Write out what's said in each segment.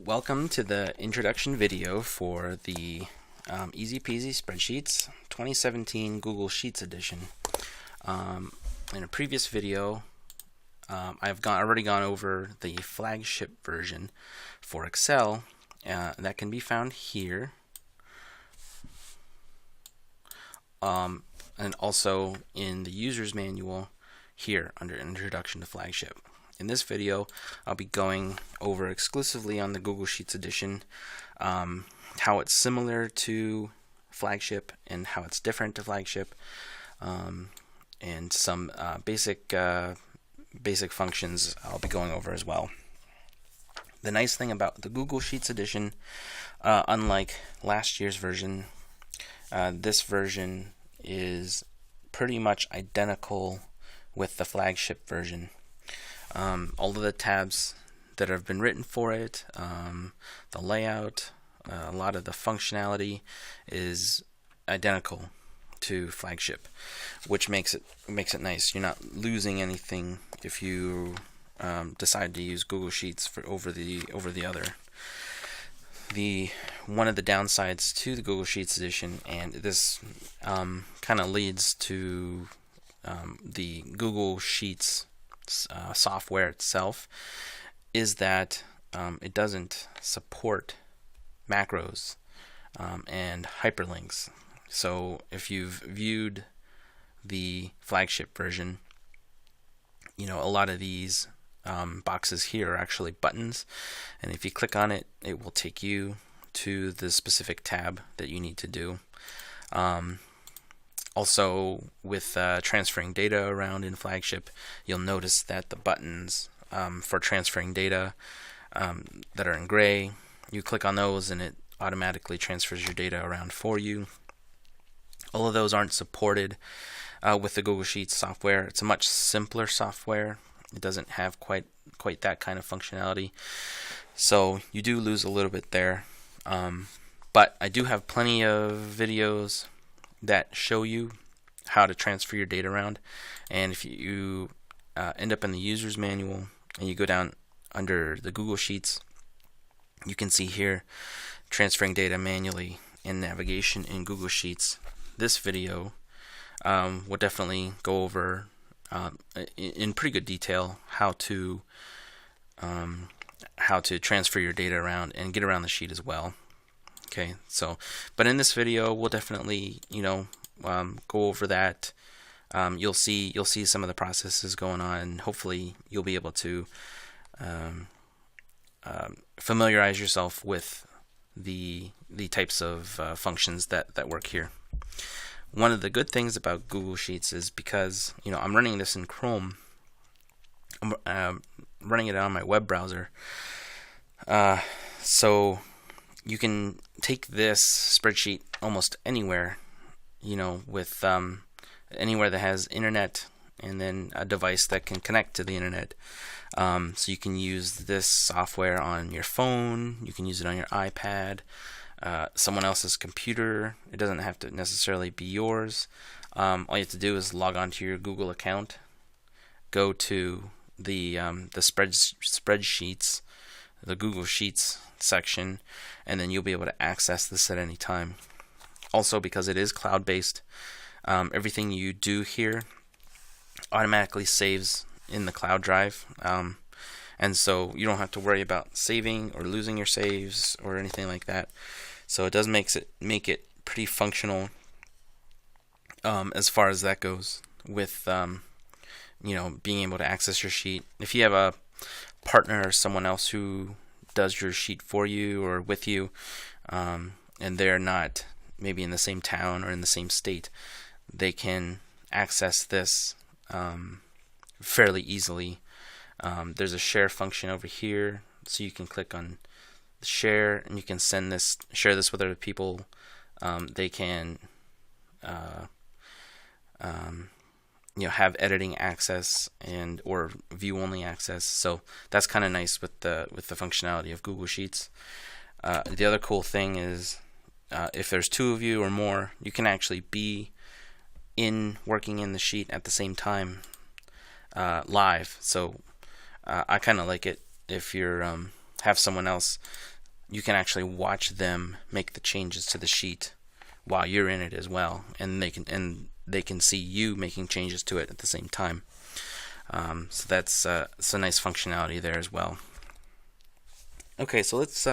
Welcome to the introduction video for the EZPZ Spreadsheets 2017 Google Sheets edition. In a previous video, I've already gone over the flagship version for Excel. That can be found here, and also in the user's manual here under Introduction to Flagship. In this video, I'll be going over exclusively on the Google Sheets edition, how it's similar to Flagship and how it's different to Flagship, and some basic functions I'll be going over as well. The nice thing about the Google Sheets edition, unlike last year's version, this version is pretty much identical with the Flagship version. All of the tabs that have been written for it, the layout, a lot of the functionality is identical to Flagship, which makes it nice. You're not losing anything if you decide to use Google Sheets over the other. One of the downsides to the Google Sheets edition, and this kind of leads to the Google Sheets software itself, is that it doesn't support macros and hyperlinks. So if you've viewed the Flagship version, a lot of these boxes here are actually buttons, and if you click on it, it will take you to the specific tab that you need to do. Also, with transferring data around in Flagship, you'll notice that the buttons for transferring data that are in gray, you click on those and it automatically transfers your data around for you. All of those aren't supported with the Google Sheets software. It's a much simpler software. It doesn't have quite that kind of functionality, so you do lose a little bit there. But I do have plenty of videos that show you how to transfer your data around, and if you end up in the user's manual and you go down under the Google Sheets, you can see here transferring data manually in navigation in Google Sheets. This video will definitely go over in pretty good detail how to transfer your data around and get around the sheet as well. Okay, but in this video, we'll definitely, go over that. You'll see some of the processes going on, and hopefully you'll be able to familiarize yourself with the types of functions that work here. One of the good things about Google Sheets is because I'm running this in Chrome. I'm running it on my web browser, so you can take this spreadsheet almost anywhere, with anywhere that has internet and then a device that can connect to the internet. So you can use this software on your phone, you can use it on your iPad, someone else's computer. It doesn't have to necessarily be yours. All you have to do is log on to your Google account, go to the spreadsheets, the Google Sheets section, and then you'll be able to access this at any time. Also, because it is cloud-based, everything you do here automatically saves in the cloud drive, and so you don't have to worry about saving or losing your saves or anything like that. So it does make it pretty functional as far as that goes, with being able to access your sheet. If you have a partner or someone else who does your sheet for you or with you, and they're not maybe in the same town or in the same state, they can access this fairly easily. There's a share function over here, so you can click on share and you can share this with other people. They can have editing access and or view only access. So that's kind of nice with the functionality of Google Sheets. The other cool thing is if there's two of you or more, you can actually be working in the sheet at the same time, live. So I kind of like it if you're have someone else, you can actually watch them make the changes to the sheet while you're in it as well, and they can see you making changes to it at the same time. So that's a nice functionality there as well. Okay, so let's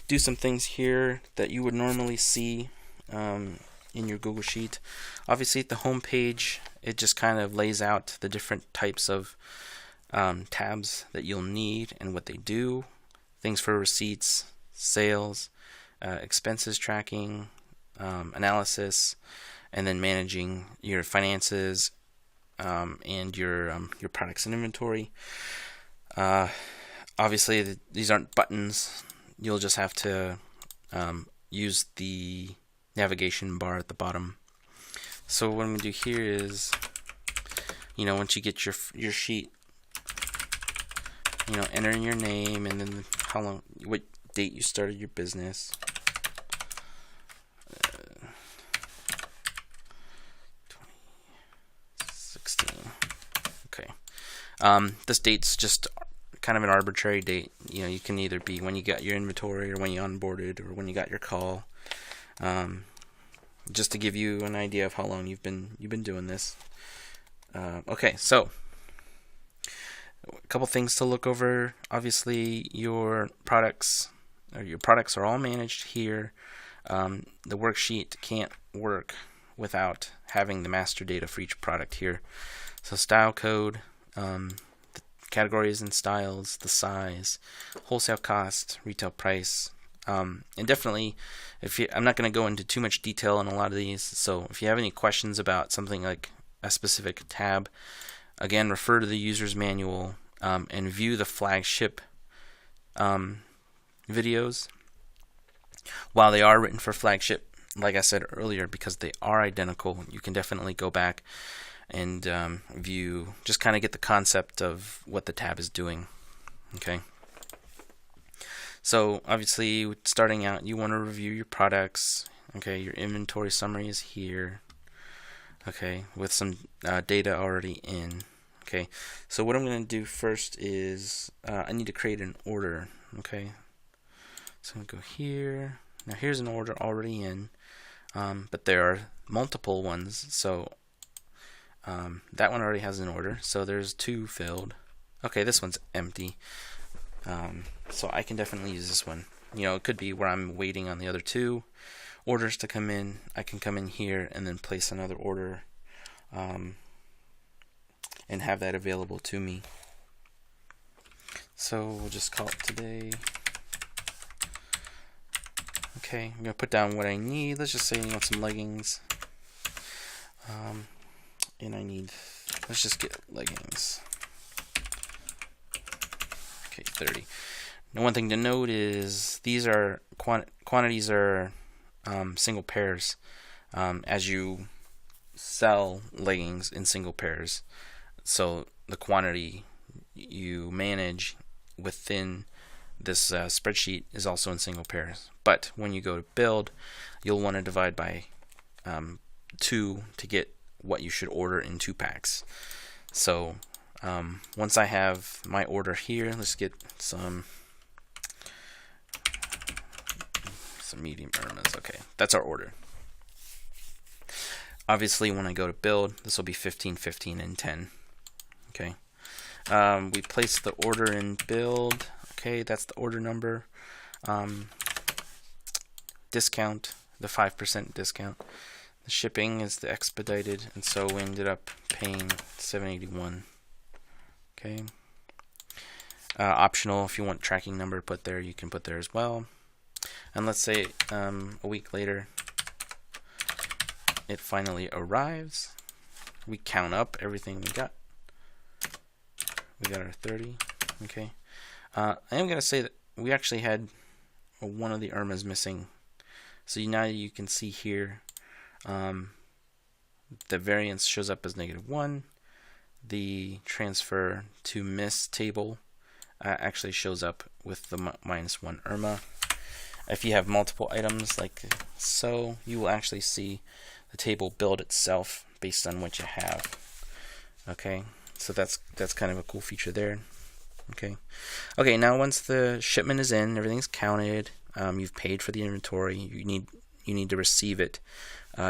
do some things here that you would normally see in your Google Sheet. Obviously, at the home page, it just kind of lays out the different types of tabs that you'll need and what they do. Things for receipts, sales, expenses tracking, analysis, and then managing your finances and your products and inventory. Obviously, these aren't buttons. You'll just have to use the navigation bar at the bottom. So what I'm going to do here is, once you get your sheet, enter in your name and then what date you started your business. 2016. Okay. This date's just kind of an arbitrary date. You can either be when you got your inventory or when you onboarded or when you got your call. Just to give you an idea of how long you've been doing this. Okay, so a couple things to look over. Obviously, your products are all managed here. The worksheet can't work without having the master data for each product here. So style code, the categories and styles, the size, wholesale cost, retail price. And definitely, I'm not going to go into too much detail on a lot of these, so if you have any questions about something like a specific tab, again, refer to the user's manual and view the FLAGSHIP videos. While they are written for FLAGSHIP, like I said earlier, because they are identical, you can definitely go back and view, just kind of get the concept of what the tab is doing. Okay. So obviously, starting out, you want to review your products. Okay, your inventory summary is here. Okay, with some data already in. Okay, so what I'm going to do first is I need to create an order. Okay, so I'm going to go here. Now here's an order already in, but there are multiple ones. So that one already has an order. So there's 2 filled. Okay, this one's empty. So I can definitely use this one. It could be where I'm waiting on the other 2 orders to come in. I can come in here and then place another order and have that available to me. So we'll just call it today. Okay, I'm going to put down what I need. Let's just say I want some leggings. And let's just get leggings. Okay, 30. Now, one thing to note is these are quantities are single pairs. As you sell leggings in single pairs, so the quantity you manage within this spreadsheet is also in single pairs. But when you go to build, you'll want to divide by 2 to get what you should order in 2 packs. So once I have my order here, let's get some medium Irmas. Okay, that's our order. Obviously, when I go to build, this will be 15, 15, and 10. Okay, we place the order in build. Okay, that's the order number. Discount, the 5% discount. The shipping is the expedited, and so we ended up paying $781. Okay. Optional, if you want tracking number put there, you can put there as well. And let's say a week later, it finally arrives. We count up everything we got. We got our 30. Okay. I am going to say that we actually had one of the Irmas missing. So now you can see here, the variance shows up as -1. The transfer to miss table actually shows up with the -1 Irma. If you have multiple items like so, you will actually see the table build itself based on what you have. Okay, so that's kind of a cool feature there. Okay, now once the shipment is in, everything's counted, you've paid for the inventory, you need to receive it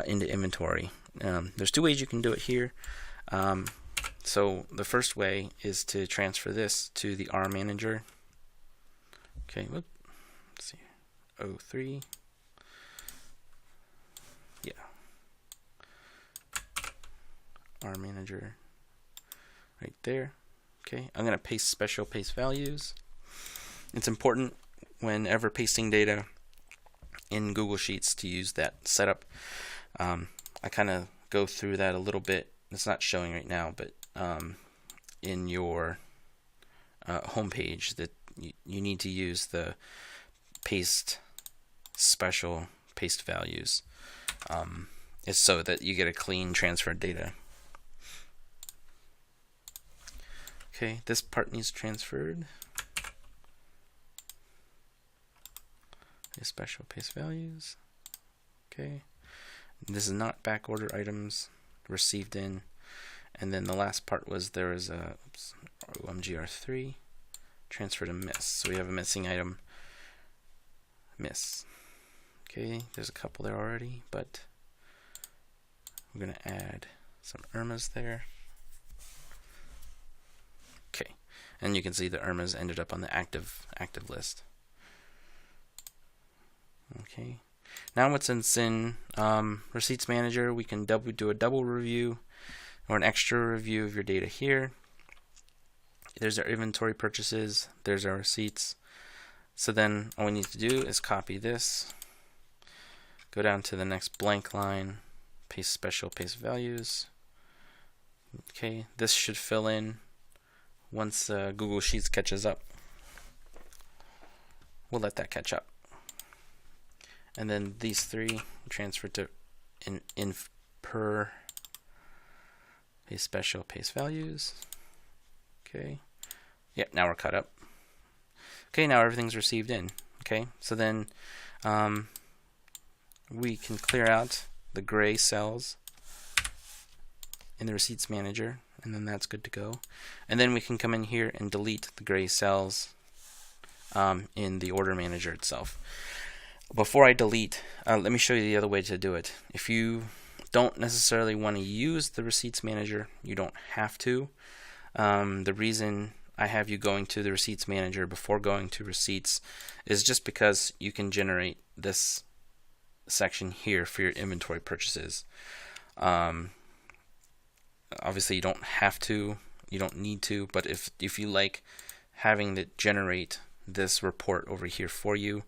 into inventory. There's two ways you can do it here. So the first way is to transfer this to the R manager. Okay, let's see, 03. Yeah, R manager right there. Okay, I'm going to paste special paste values. It's important whenever pasting data in Google Sheets to use that setup. I kind of go through that a little bit. It's not showing right now, but in your home page that you need to use the paste special paste values. It's so that you get a clean transferred data. Okay, this part needs transferred. Special paste values. Okay, this is not back order items received in. And then the last part was there was a OMGR3 transfer to miss. So we have a missing item, miss. Okay, there's a couple there already, but we're going to add some Irmas there. Okay, and you can see the Irmas ended up on the active list. Okay, now what's in Receipts Manager, we can do a double review or an extra review of your data here. There's our inventory purchases, there's our receipts. So then all we need to do is copy this, go down to the next blank line, paste special paste values. Okay, this should fill in once Google Sheets catches up. We'll let that catch up. And then these three transfer to in per paste special paste values. Okay. Yep, now we're caught up. Okay, now everything's received in. Okay, so then we can clear out the gray cells in the Receipts Manager, and then that's good to go. And then we can come in here and delete the gray cells in the Order Manager itself. Before I delete, let me show you the other way to do it. If you don't necessarily want to use the Receipts Manager, you don't have to. The reason I have you going to the Receipts Manager before going to Receipts is just because you can generate this section here for your inventory purchases. Obviously you don't have to, you don't need to, but if you like having it generate this report over here for you,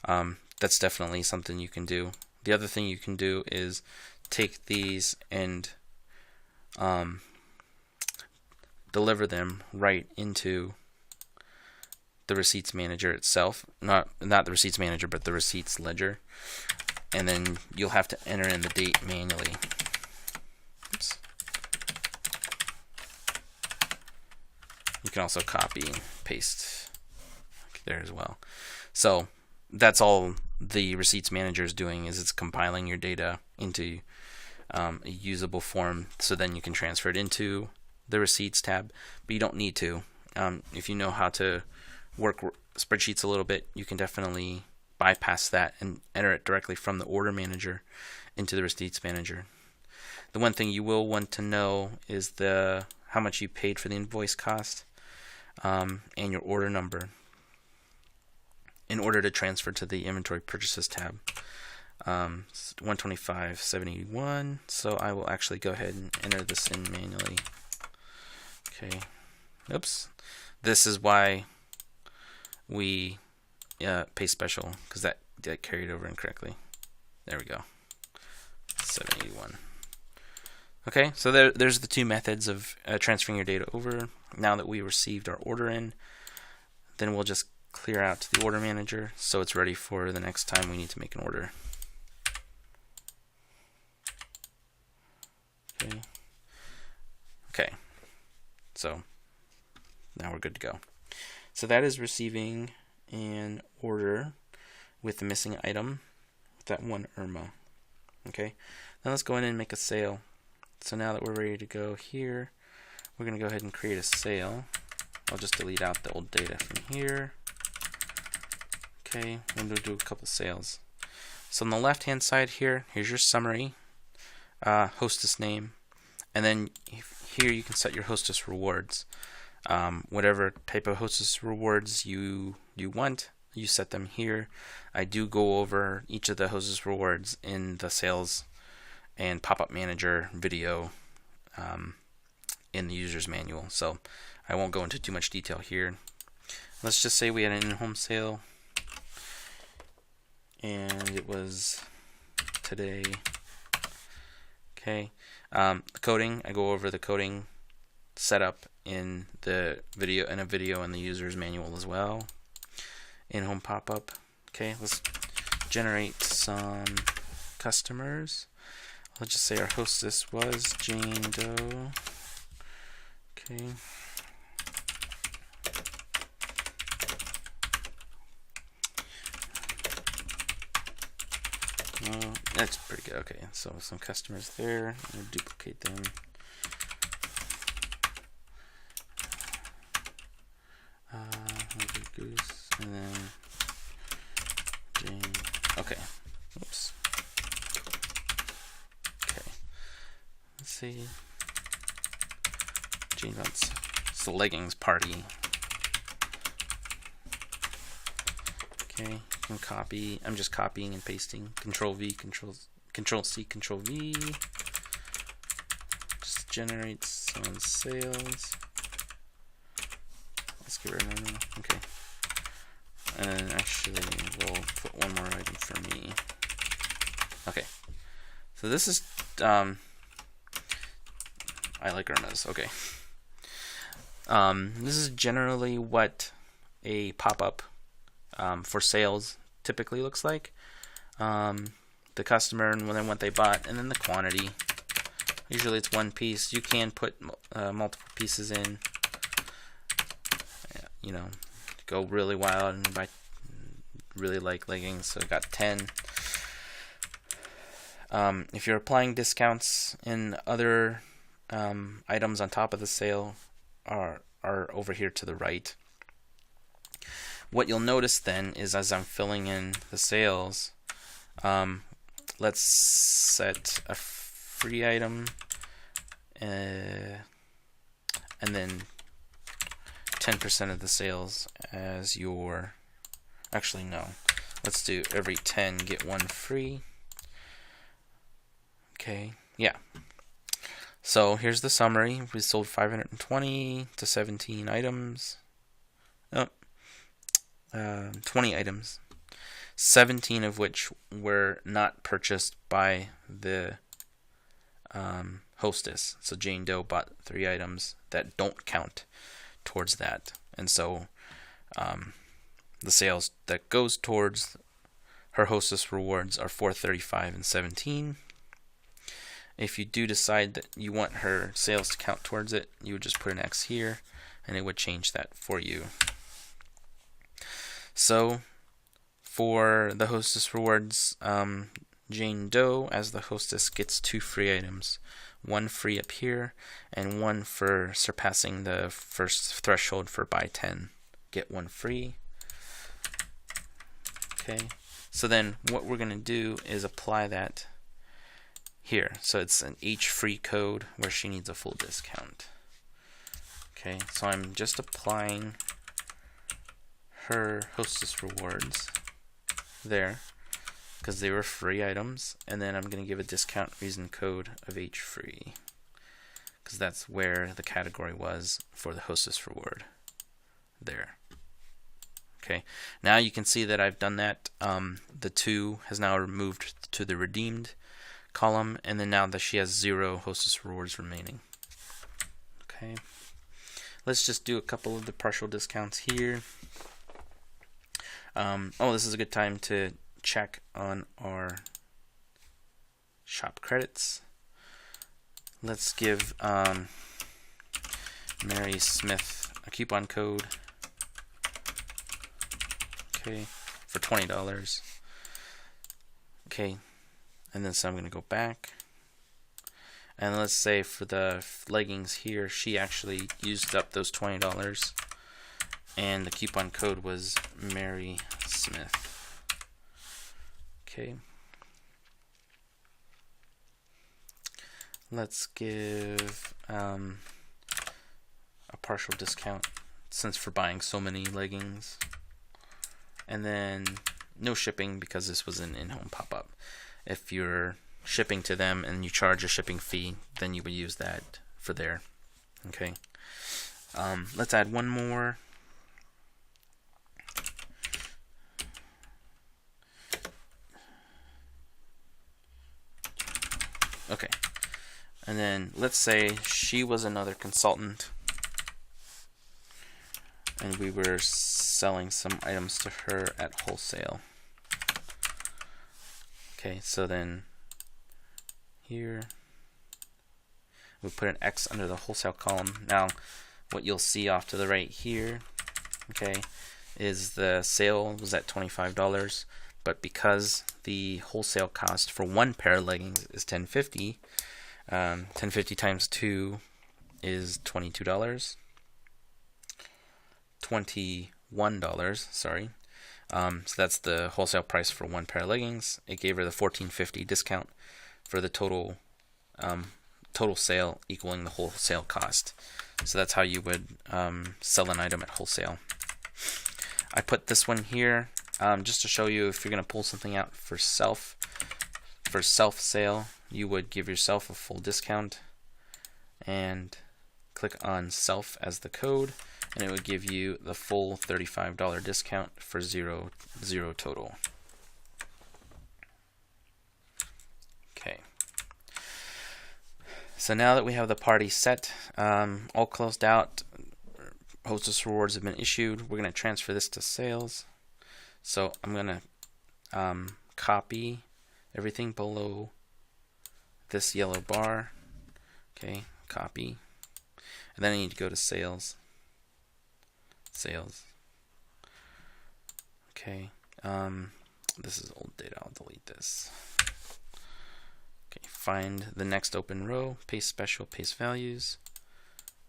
that's definitely something you can do. The other thing you can do is take these and deliver them right into the Receipts Manager itself, not the Receipts Manager, but the Receipts Ledger, and then you'll have to enter in the date manually. Oops. You can also copy and paste there as well. So that's all the Receipts Manager is doing, is it's compiling your data into a usable form, so then you can transfer it into the Receipts tab, but you don't need to. If you know how to work spreadsheets a little bit, you can definitely bypass that and enter it directly from the Order Manager into the Receipts Manager. The one thing you will want to know is how much you paid for the invoice cost and your order number in order to transfer to the Inventory Purchases tab. 125.781. So I will actually go ahead and enter this in manually. Okay. Oops. This is why we paste special, because that carried over incorrectly. There we go. 781. Okay, so there's the two methods of transferring your data over. Now that we received our order in, then we'll just clear out the Order Manager so it's ready for the next time we need to make an order. Okay, so now we're good to go. So that is receiving an order with the missing item, with that one Irma. Okay, now let's go in and make a sale. So now that we're ready to go here, we're going to go ahead and create a sale. I'll just delete out the old data from here. Okay, I'm going to do a couple sales. So on the left hand side here, here's your summary, hostess name, and then here you can set your hostess rewards. Whatever type of hostess rewards you want, you set them here. I do go over each of the hostess rewards in the sales and pop-up manager video in the user's manual, so I won't go into too much detail here. Let's just say we had an in-home sale and it was today. Okay, coding, I go over the coding setup in the video, in the user's manual as well. In-home pop-up. Okay, let's generate some customers. Let's just say our hostess was Jane Doe. Okay. Well, that's pretty good. Okay, so some customers there. We'll duplicate them. Goose, and then Jane. Okay. Oops. Okay. Let's see. Jane wants it's the leggings party. Okay. You can copy. I'm just copying and pasting. Control V, Control C, Control V. Just generate some sales. Let's get rid of them. Okay. And actually, we'll put one more item for me. Okay. So this is, I like Irma's. Okay. This is generally what a pop-up for sales typically looks like. The customer and then what they bought, and then the quantity. Usually it's one piece. You can put multiple pieces in. You know, go really wild and buy really like leggings, so I got 10. If you're applying discounts in other items on top of the sale are over here to the right. What you'll notice then is as I'm filling in the sales, let's set a free item and then 10% of the sales as your, actually no, let's do every 10 get one free. Okay, yeah. So here's the summary. We sold 520 to 17 items. 20 items. 17 of which were not purchased by the hostess. So Jane Doe bought 3 items that don't count towards that, and so the sales that goes towards her hostess rewards are 435 and 17. If you do decide that you want her sales to count towards it, you would just put an X here and it would change that for you. So for the hostess rewards, Jane Doe as the hostess gets 2 free items. 1 free up here, and 1 for surpassing the first threshold for buy 10. Get 1 free. Okay, so then what we're going to do is apply that here. So it's an each free code where she needs a full discount. Okay, so I'm just applying her hostess rewards there, because they were free items, and then I'm going to give a discount reason code of H free, because that's where the category was for the hostess reward there. Okay, now you can see that I've done that. The 2 has now moved to the redeemed column, and then now that she has 0 hostess rewards remaining. Okay, let's just do a couple of the partial discounts here. This is a good time to check on our shop credits. Let's give Mary Smith a coupon code, okay, for $20. Okay, and then so I'm going to go back, and let's say for the leggings here, she actually used up those $20. and the coupon code was Mary Smith. Okay. Let's give a partial discount since for buying so many leggings. And then no shipping because this was an in-home pop-up. If you're shipping to them and you charge a shipping fee, then you would use that for there. Okay. Let's add one more. Okay. And then let's say she was another consultant and we were selling some items to her at wholesale. Okay, so then here we put an X under the wholesale column. Now what you'll see off to the right here, okay, is the sale was at $25, but because the wholesale cost for one pair of leggings is $10.50, $10.50 times 2 is $22. $21, sorry. So that's the wholesale price for one pair of leggings. It gave her the $14.50 discount for the total sale equaling the wholesale cost. So that's how you would sell an item at wholesale. I put this one here just to show you if you're going to pull something out for self sale, you would give yourself a full discount and click on self as the code, and it would give you the full $35 discount for zero total. Okay. So now that we have the party set, all closed out, hostess rewards have been issued, we're going to transfer this to sales. So I'm going to copy everything below this yellow bar. Okay, copy. And then I need to go to sales. Sales. Okay, this is old data, I'll delete this. Okay, find the next open row, paste special, paste values.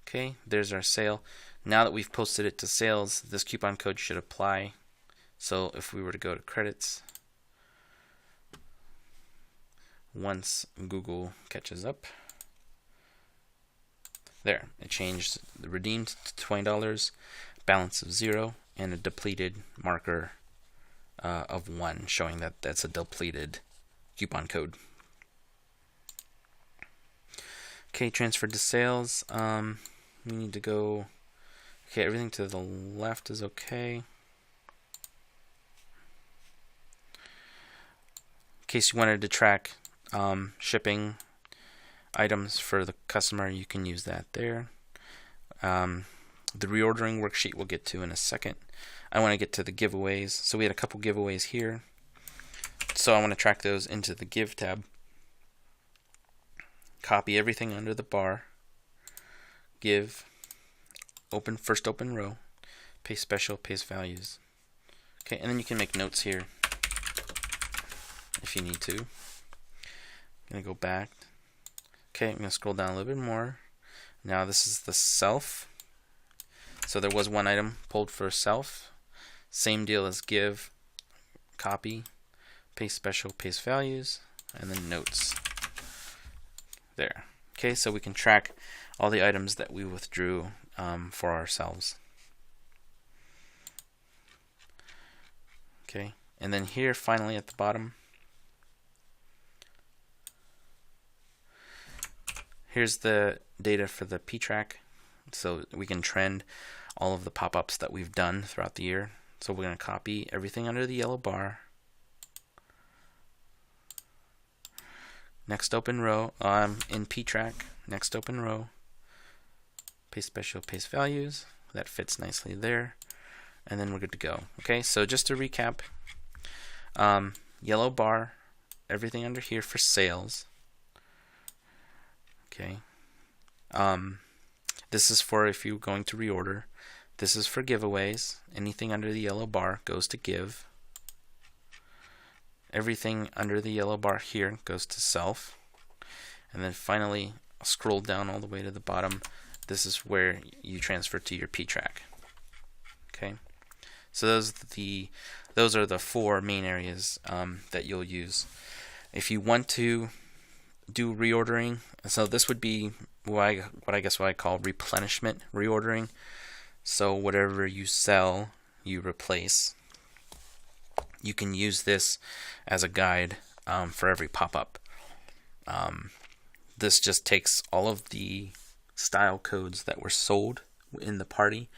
Okay, there's our sale. Now that we've posted it to sales, this coupon code should apply. So if we were to go to credits, once Google catches up, there, it changed the redeemed to $20, balance of 0, and a depleted marker of 1, showing that that's a depleted coupon code. Okay, transferred to sales. We need to go, okay, everything to the left is okay. In case you wanted to track shipping items for the customer, you can use that there. The reordering worksheet we'll get to in a second. I want to get to the giveaways. So we had a couple giveaways here. So I want to track those into the Give tab. Copy everything under the bar. Give. Open first open row. Paste special, paste values. Okay, and then you can make notes here if you need to. I'm going to go back. Okay, I'm going to scroll down a little bit more. Now this is the self. So there was one item pulled for self. Same deal as give. Copy. Paste special, paste values. And then notes. There. Okay, so we can track all the items that we withdrew for ourselves. Okay, and then here finally at the bottom, here's the data for the P-track, so we can trend all of the pop-ups that we've done throughout the year. So we're going to copy everything under the yellow bar. Next open row, in P-track, next open row, paste special, paste values. That fits nicely there. And then we're good to go. Okay, so just to recap, yellow bar, everything under here for sales. Okay, this is for if you're going to reorder. This is for giveaways. Anything under the yellow bar goes to give. Everything under the yellow bar here goes to self. And then finally, I'll scroll down all the way to the bottom. This is where you transfer to your P-track. Okay, so those are the four main areas that you'll use. If you want to do reordering, so this would be what I call replenishment reordering. So whatever you sell, you replace. You can use this as a guide for every pop-up. This just takes all of the style codes that were sold in the party,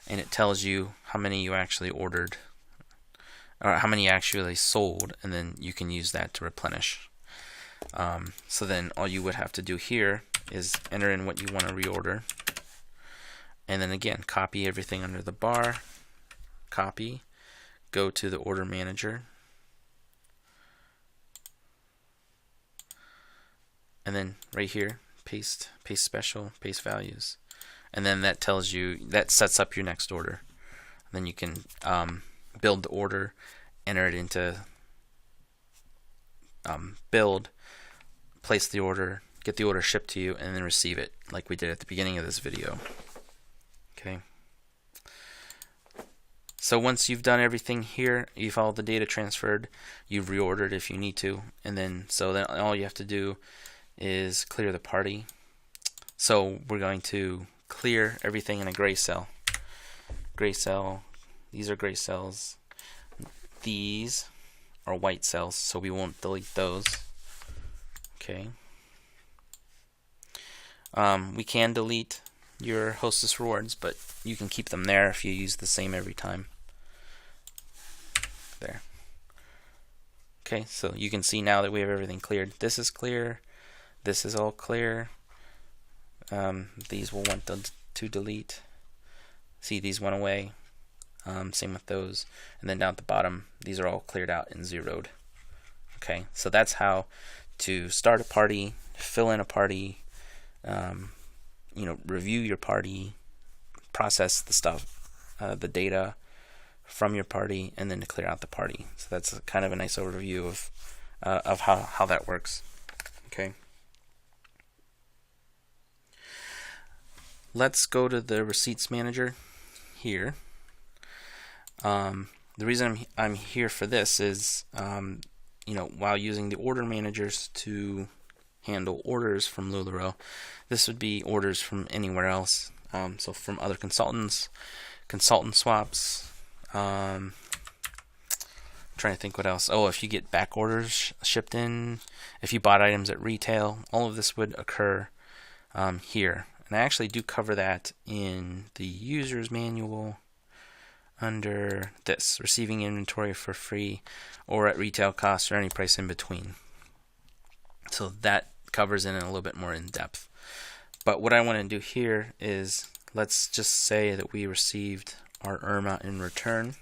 and it tells you how many you actually ordered, or how many you actually sold, and then you can use that to replenish. So then all you would have to do here is enter in what you want to reorder, and then again copy everything under the bar, copy, go to the order manager, and then right here paste special, paste values, and then that tells you, that sets up your next order. And then you can build the order, enter it into build, place the order, get the order shipped to you, and then receive it like we did at the beginning of this video. Okay. So once you've done everything here, you've all the data transferred, you've reordered if you need to, and then all you have to do is clear the party. So we're going to clear everything in a gray cell. Gray cell, these are gray cells. These are white cells, so we won't delete those. Okay. We can delete your hostess rewards, but you can keep them there if you use the same every time. There. Okay, so you can see now that we have everything cleared. This is clear. This is all clear. These will want to delete. See, these went away. Same with those. And then down at the bottom, these are all cleared out and zeroed. Okay, so that's how to start a party, fill in a party, review your party, process the stuff, the data from your party, and then to clear out the party. So that's kind of a nice overview of how that works. Okay. Let's go to the receipts manager here. The reason I'm here for this is, while using the order managers to handle orders from LuLaRoe, this would be orders from anywhere else. So from other consultants, consultant swaps. Trying to think what else. Oh, if you get back orders shipped in, if you bought items at retail, all of this would occur here. And I actually do cover that in the user's manual under this, receiving inventory for free or at retail cost or any price in between. So that covers it in a little bit more in depth. But what I want to do here is, let's just say that we received our Irma in return.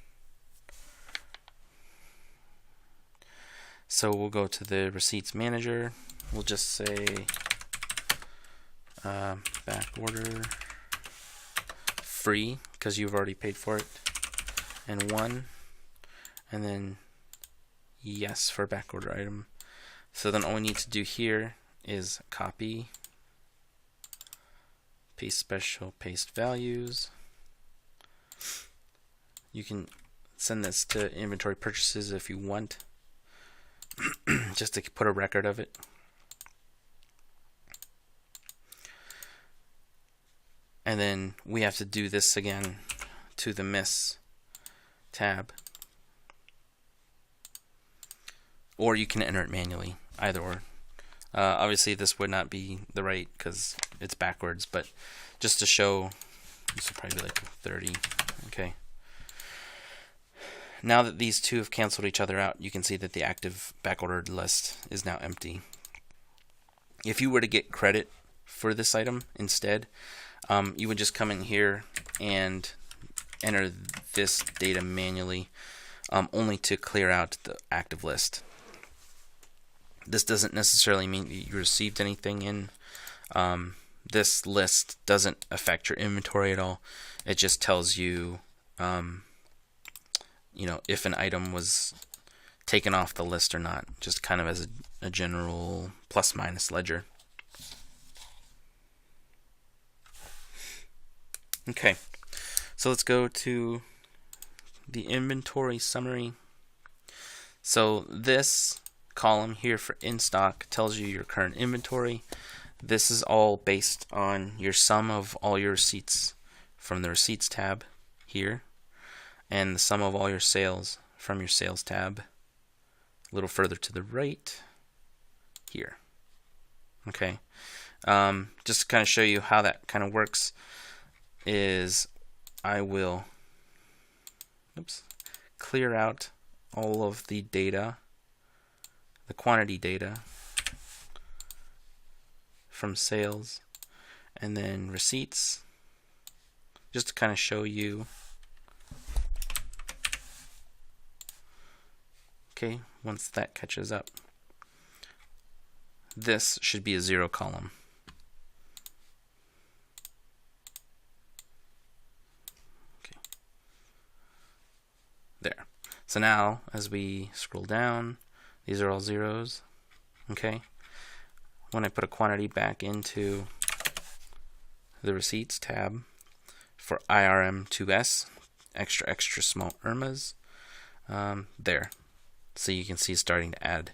So we'll go to the receipts manager. We'll just say back order free, because you've already paid for it, and 1, and then yes for back order item. So then all we need to do here is copy, paste special, paste values. You can send this to inventory purchases if you want, just to put a record of it. And then we have to do this again to the miss tab. Or you can enter it manually, either or. Obviously this would not be the right because it's backwards, but just to show, this would probably be like 30. Okay. Now that these two have canceled each other out, you can see that the active backordered list is now empty. If you were to get credit for this item instead, you would just come in here and enter this data manually, only to clear out the active list. This doesn't necessarily mean that you received anything in. This list doesn't affect your inventory at all. It just tells you, if an item was taken off the list or not, just kind of as a general plus-minus ledger. Okay, so let's go to the inventory summary. So this column here for in stock tells you your current inventory. This is all based on your sum of all your receipts from the receipts tab here, and the sum of all your sales from your sales tab a little further to the right here. Okay, just to kind of show you how that kind of works is I will clear out all of the data, the quantity data from sales and then receipts, just to kind of show you. Okay, once that catches up, this should be a 0 column. Okay. There. So now, as we scroll down, these are all zeros. Okay. When I put a quantity back into the receipts tab for IRM2S, extra small IRMAs, there. So you can see it's starting to add.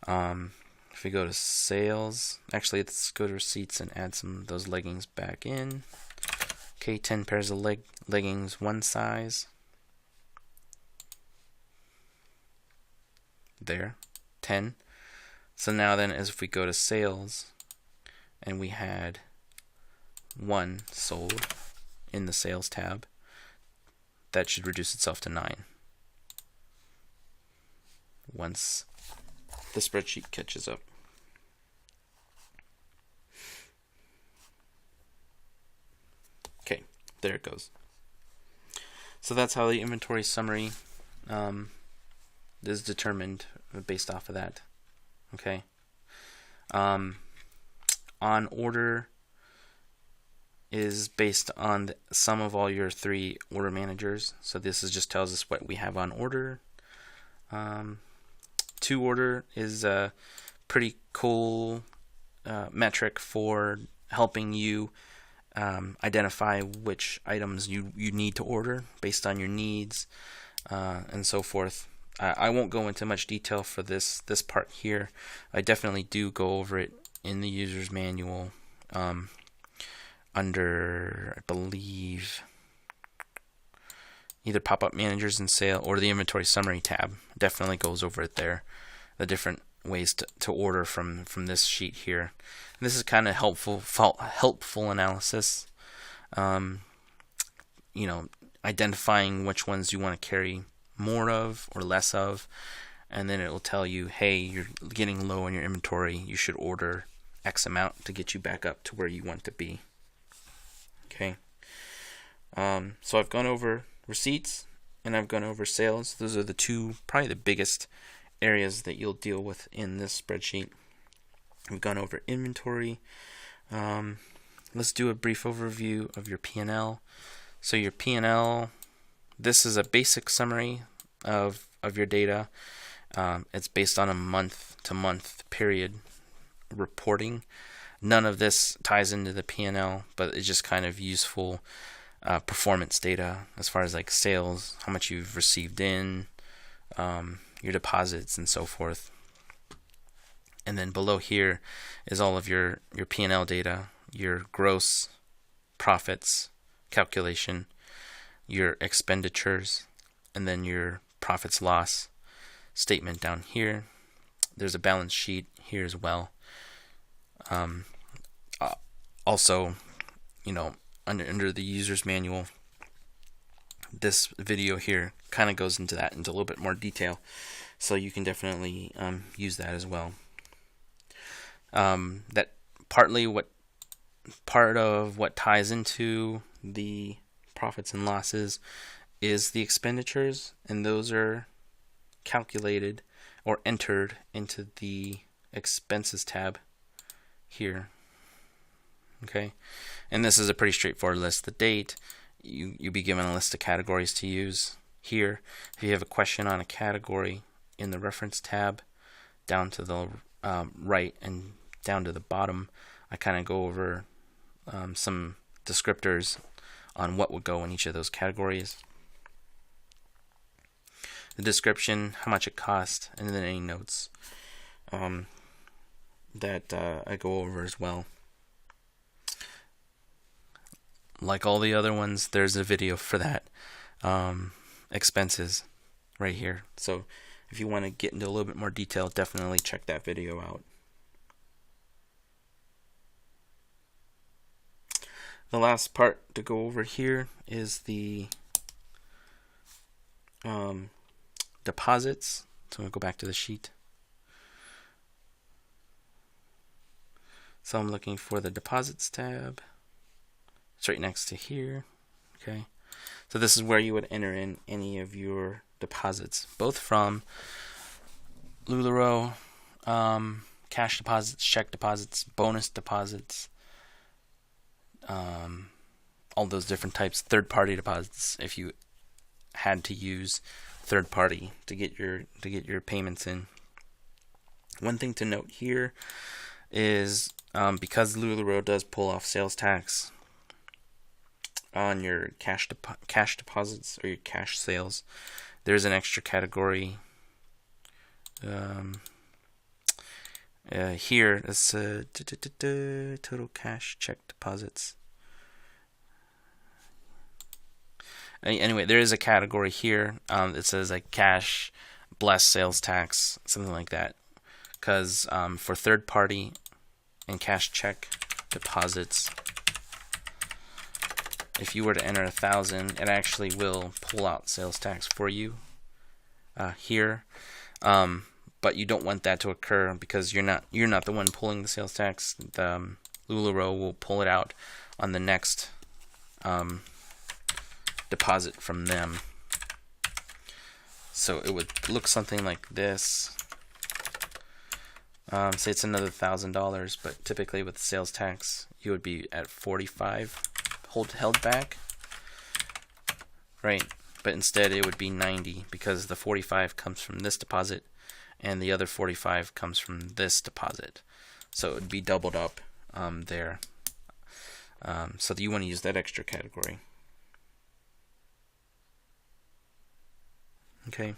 If we go to sales, actually let's go to receipts and add some of those leggings back in. Okay, 10 pairs of leggings, one size. There, 10. So now then, as if we go to sales and we had 1 sold in the sales tab, that should reduce itself to 9 once the spreadsheet catches up. Okay, there it goes. So that's how the inventory summary is determined based off of that. Okay. On order is based on the sum of all your 3 order managers. So this just tells us what we have on order. To order is a pretty cool metric for helping you identify which items you need to order based on your needs and so forth. I won't go into much detail for this part here. I definitely do go over it in the user's manual under, I believe, either pop-up managers and sale or the inventory summary tab. Definitely goes over it there, the different ways to order from this sheet here. And this is kind of helpful analysis. Identifying which ones you want to carry more of or less of, and then it will tell you, hey, you're getting low on your inventory, you should order X amount to get you back up to where you want to be. Okay. So I've gone over receipts and I've gone over sales. Those are the two, probably the biggest areas that you'll deal with in this spreadsheet. We've gone over inventory. Let's do a brief overview of your P&L. So your P&L, this is a basic summary of your data. It's based on a month-to-month period reporting. None of this ties into the P&L, but it's just kind of useful performance data as far as like sales, how much you've received in, your deposits, and so forth. And then below here is all of your P&L data, your gross profits calculation, your expenditures, and then your profits loss statement down here. There's a balance sheet here as well. Also, under the user's manual, this video here kind of goes into a little bit more detail, so you can definitely use that as well. That part of what ties into the profits and losses is the expenditures, and those are calculated or entered into the expenses tab here. Okay, and this is a pretty straightforward list. The date, you'll be given a list of categories to use here. If you have a question on a category, in the reference tab down to the right and down to the bottom, I kind of go over some descriptors on what would go in each of those categories. the description, how much it cost, and then any notes that I go over as well. Like all the other ones, there's a video for that. Expenses right here. So if you want to get into a little bit more detail, definitely check that video out. The last part to go over here is the deposits. So I'm going to go back to the sheet. So I'm looking for the deposits tab. It's right next to here. Okay. So this is where you would enter in any of your deposits, both from LuLaRoe, cash deposits, check deposits, bonus deposits, all those different types, third-party deposits. If you had to use third-party to get your payments in. One thing to note here is because LuLaRoe does pull off sales tax on your cash deposits or your cash sales, there's an extra category here. It's total cash check deposits. Anyway, there is a category here that says like cash blessed sales tax, something like that, because for third party and cash check deposits, if you were to enter 1,000, it actually will pull out sales tax for you here. But you don't want that to occur because you're not the one pulling the sales tax. The LuLaRoe will pull it out on the next deposit from them. So it would look something like this. Say it's another $1,000, but typically with sales tax, you would be at 45 held back, right? But instead it would be 90 because the 45 comes from this deposit and the other 45 comes from this deposit. So it would be doubled up there. So you want to use that extra category. Okay.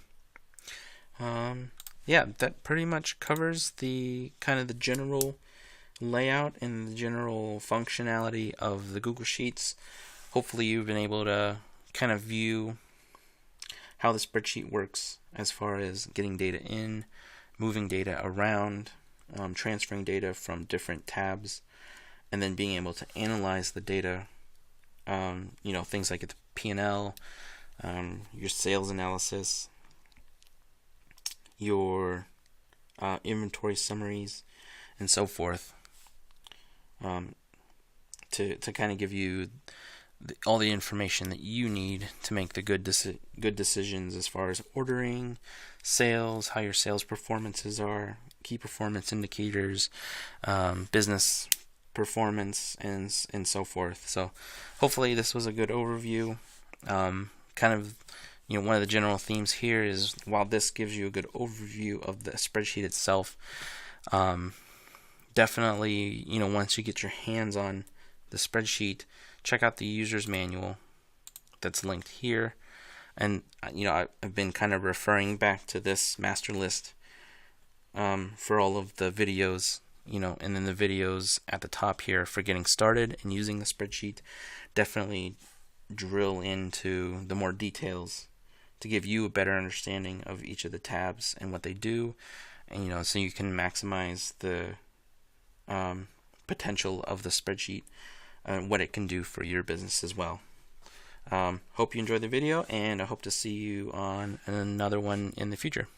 Yeah, that pretty much covers the kind of the general layout and the general functionality of the Google Sheets. Hopefully you've been able to kind of view how the spreadsheet works as far as getting data in, moving data around, transferring data from different tabs, and then being able to analyze the data. Things like the P&L, your sales analysis, your inventory summaries, and so forth, to kind of give you all the information that you need to make the good decisions as far as ordering, sales, how your sales performances are, key performance indicators, business performance, and so forth. So hopefully this was a good overview. Kind of, one of the general themes here is, while this gives you a good overview of the spreadsheet itself, definitely, once you get your hands on the spreadsheet, check out the user's manual that's linked here. And I've been kind of referring back to this master list for all of the videos, and then the videos at the top here for getting started and using the spreadsheet. Definitely drill into the more details to give you a better understanding of each of the tabs and what they do, and so you can maximize the potential of the spreadsheet and what it can do for your business as well. Hope you enjoyed the video, and I hope to see you on another one in the future.